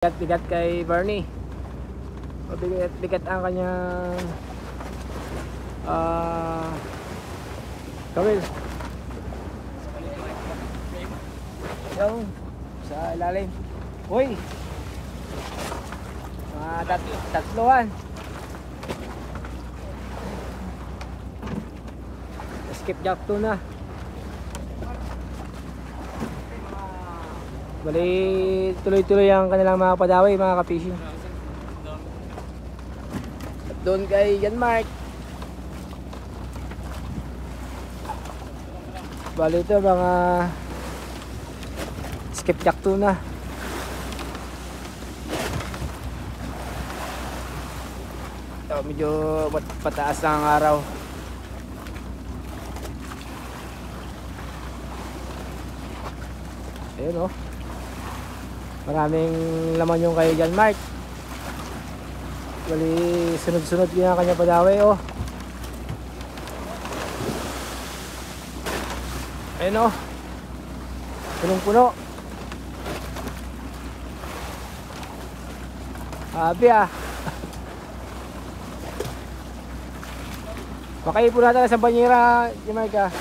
Bigat kay Bernie. Bigat ang kanyang kawil. Yung sa ilalim. Uy! Mga tatluan. Skipjack tuna. Bali, tuloy-tuloy ang kanilang mga padawi, mga kapishing. At doon kay Jan Mark. Bali ito mga skipjack tuna. Ito, medyo pataas lang ang araw. Ayun oh. Maraming laman yung kay Jan Mark. Bali, sunod-sunod yun ang kanya padawi oh. Ayun oh. Punong-puno. Happy ah. Makaipon natin sa banyera, Jan Mark ah.